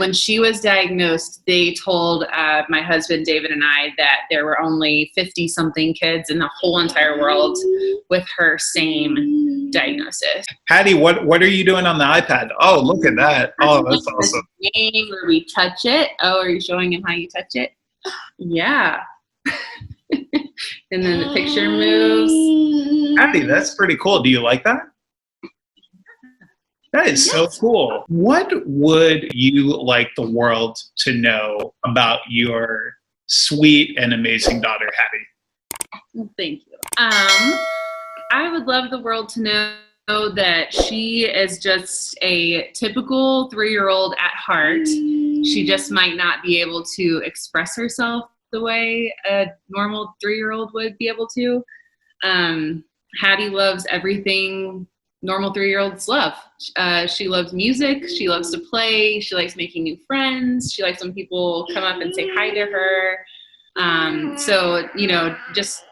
when she was diagnosed, they told my husband, David, and I that there were only 50-something kids in the whole entire world with her same diagnosis. Hattie, what are you doing on the iPad? Oh, look at that. Oh, that's awesome. Game where we touch it. Oh, are you showing him how you touch it? Yeah. And then the picture moves. Hattie, that's pretty cool. Do you like that? That is so cool. What would you like the world to know about your sweet and amazing daughter, Hattie? Thank you. I would love the world to know that she is just a typical 3-year-old at heart. She just might not be able to express herself the way a normal 3-year-old would be able to. Hattie loves everything normal 3-year-olds love. She loves music. She loves to play. She likes making new friends. She likes when people come up and say hi to her. So, just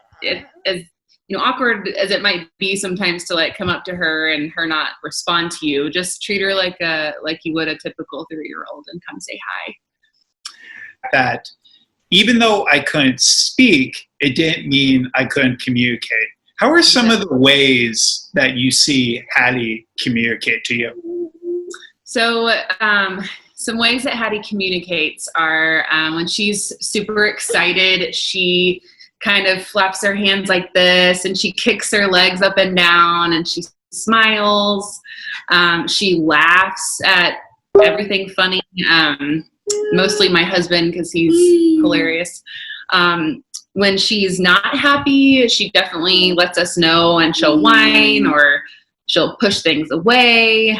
as awkward as it might be sometimes to like come up to her and her not respond to you, just treat her like you would a typical 3-year-old and come say hi. That even though I couldn't speak, it didn't mean I couldn't communicate. How are some of the ways that you see Hattie communicate to you? So some ways that Hattie communicates are when she's super excited, she kind of flaps her hands like this, and she kicks her legs up and down, and she smiles. She laughs at everything funny, mostly my husband because he's hilarious. When she's not happy, she definitely lets us know, and she'll whine or she'll push things away.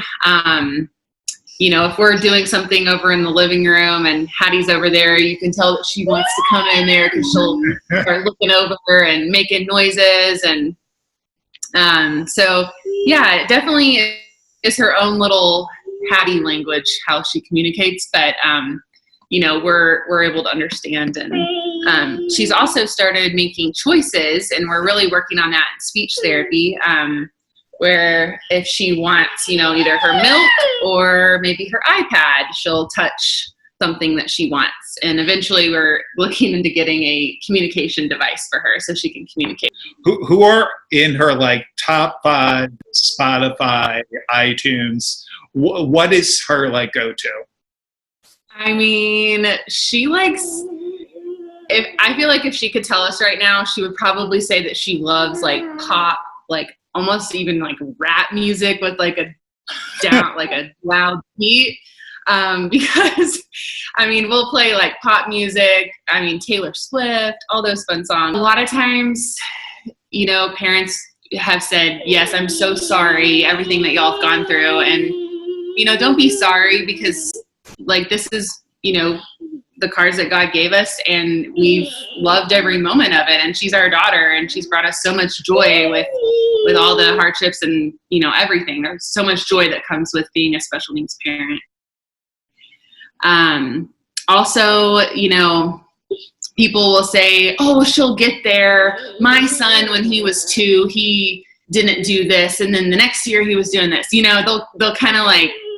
If we're doing something over in the living room and Hattie's over there, you can tell that she wants to come in there because she'll start looking over and making noises. And it definitely is her own little Hattie language, how she communicates. But we're able to understand. And she's also started making choices, and we're really working on that in speech therapy, where if she wants, either her milk or maybe her iPad, she'll touch something that she wants. And eventually we're looking into getting a communication device for her so she can communicate. Who are in her top 5 Spotify, iTunes? What is her go-to? I mean, she likes, I feel like if she could tell us right now, she would probably say that she loves pop, almost even rap music with a loud beat. Because we'll play pop music, Taylor Swift, all those fun songs. A lot of times, parents have said, yes, I'm so sorry, everything that y'all have gone through. And, don't be sorry, because this is, the cards that God gave us, and we've loved every moment of it. And she's our daughter, and she's brought us so much joy with all the hardships and, everything. There's so much joy that comes with being a special needs parent. Also, people will say, oh, she'll get there. My son, when he was 2, he didn't do this. And then the next year he was doing this, they'll kind of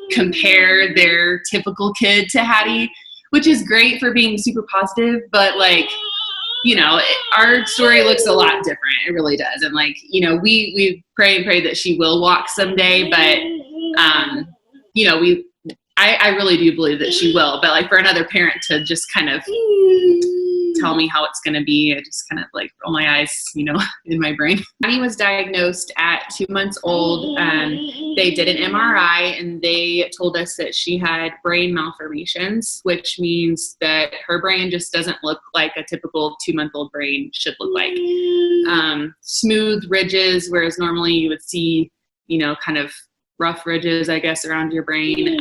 compare their typical kid to Hattie, which is great for being super positive. But our story looks a lot different. It really does. And we pray and pray that she will walk someday, but, I really do believe that she will, but for another parent to just kind of tell me how it's going to be, I just kind of roll my eyes, in my brain. Hattie was diagnosed at 2 months old. They did an MRI, and they told us that she had brain malformations, which means that her brain just doesn't look like a typical 2-month-old brain should look like. Smooth ridges, whereas normally you would see, kind of rough ridges, I guess, around your brain.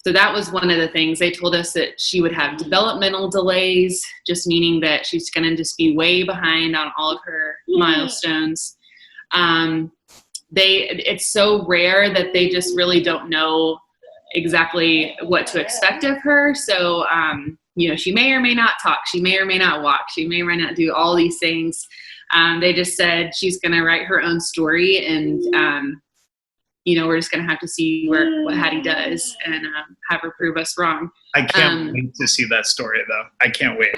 So that was one of the things. They told us that she would have developmental delays, just meaning that she's going to just be way behind on all of her milestones. It's so rare that they just really don't know exactly what to expect of her. So, she may or may not talk. She may or may not walk. She may or may not do all these things. They just said she's going to write her own story, and we're just going to have to see what Hattie does and have her prove us wrong. I can't wait to see that story, though. I can't wait.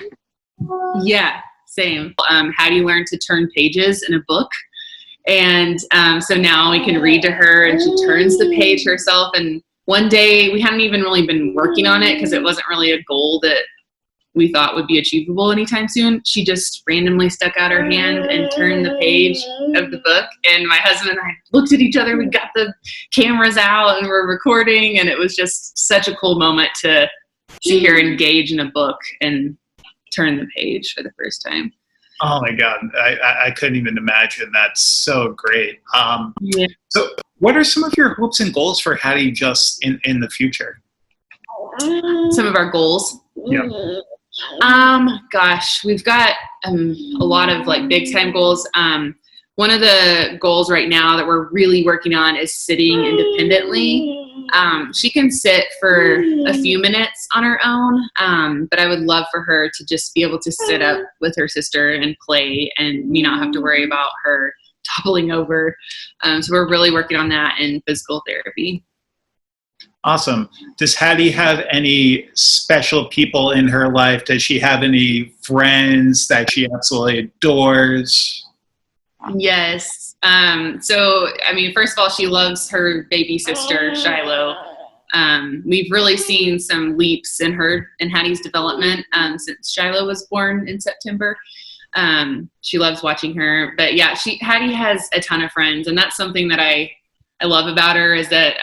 Yeah, same. Hattie learned to turn pages in a book. And so now we can read to her, and she turns the page herself. And one day, we hadn't even really been working on it because it wasn't really a goal that we thought would be achievable anytime soon. She just randomly stuck out her hand and turned the page of the book. And my husband and I looked at each other. We got the cameras out and we're recording. And it was just such a cool moment to see her engage in a book and turn the page for the first time. Oh my God. I couldn't even imagine. That's so great. Yeah. So what are some of your hopes and goals for Hattie just in the future? Some of our goals. Yeah. Gosh, we've got a lot of like big time goals. One of the goals right now that we're really working on is sitting independently. She can sit for a few minutes on her own, but I would love for her to just be able to sit up with her sister and play and me not have to worry about her toppling over. So we're really working on that in physical therapy. Awesome. Does Hattie have any special people in her life? Does she have any friends that she absolutely adores? Yes. So, I mean, first of all, she loves her baby sister, Shiloh. We've really seen some leaps in Hattie's development since Shiloh was born in September. She loves watching her. But yeah, Hattie has a ton of friends, and that's something that I love about her is that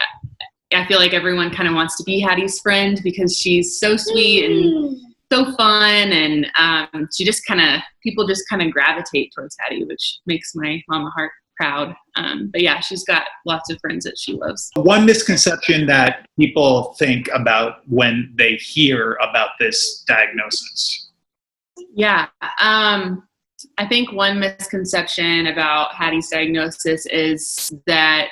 I feel like everyone kind of wants to be Hattie's friend because she's so sweet and so fun, and people just kind of gravitate towards Hattie, which makes my mama heart proud. But yeah, she's got lots of friends that she loves. One misconception that people think about when they hear about this diagnosis. Yeah. I think one misconception about Hattie's diagnosis is that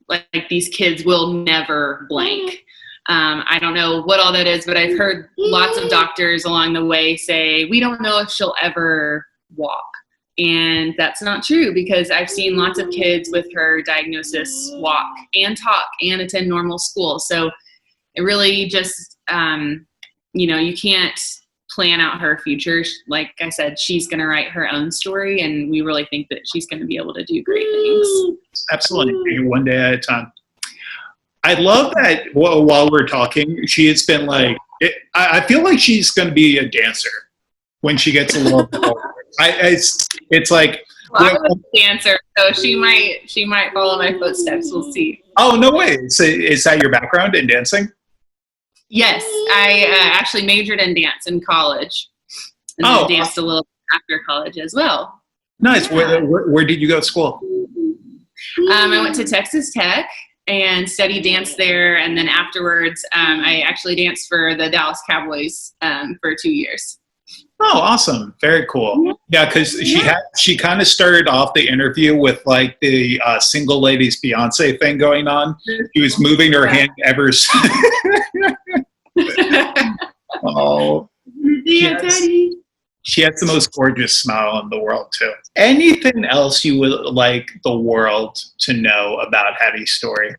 like these kids will never blank. I don't know what all that is, but I've heard lots of doctors along the way say, we don't know if she'll ever walk. And that's not true because I've seen lots of kids with her diagnosis walk and talk and attend normal school. So it really just, you can't plan out her future. Like I said, she's going to write her own story, and we really think that she's going to be able to do great things. Absolutely. One day at a time. I love that while we're talking, she has been like, I feel like she's going to be a dancer when she gets a little bit older. It's like, well, I'm a dancer, so she might follow my footsteps. We'll see. Oh, no way. Is that your background in dancing? Yes, I actually majored in dance in college, and then danced a little after college as well. Nice. Yeah. Where did you go to school? I went to Texas Tech and studied dance there, and then afterwards, I actually danced for the Dallas Cowboys for 2 years. Oh, awesome! Very cool. Yeah, because she kind of started off the interview with like the single ladies Beyonce thing going on. She was moving her hand ever. Oh, she has the most gorgeous smile in the world too. Anything else you would like the world to know about Hattie's story?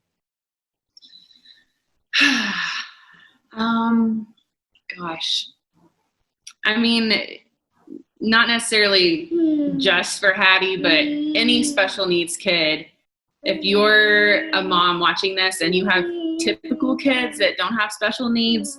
Gosh. I mean, not necessarily just for Hattie, but any special needs kid. If you're a mom watching this and you have typical kids that don't have special needs,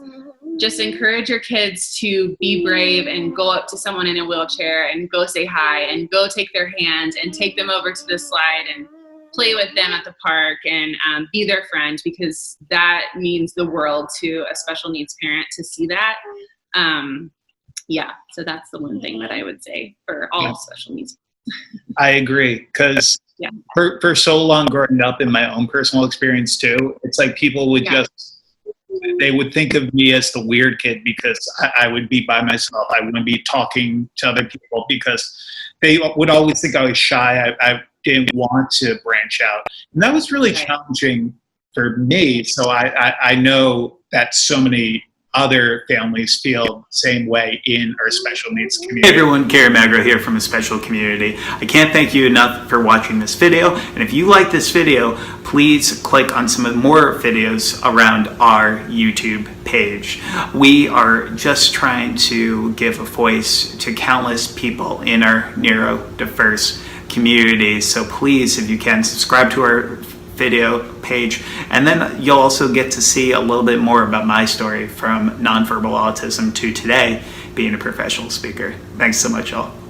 just encourage your kids to be brave and go up to someone in a wheelchair and go say hi and go take their hand and take them over to the slide and play with them at the park and be their friend, because that means the world to a special needs parent to see that. Yeah, so that's the one thing that I would say for all special needs. I agree, because for so long growing up in my own personal experience too, it's like people would they would think of me as the weird kid because I would be by myself. I wouldn't be talking to other people because they would always think I was shy. I didn't want to branch out. And that was really challenging for me. So I know that so many other families feel the same way in our special needs Hey community. everyone, Kerry Magro here from A Special Community. I can't thank you enough for watching this video, and if you like this video, please click on some more videos around our YouTube page. We are just trying to give a voice to countless people in our neurodiverse community, so please, if you can, subscribe to our video page, and then you'll also get to see a little bit more about my story from nonverbal autism to today being a professional speaker. Thanks so much, y'all.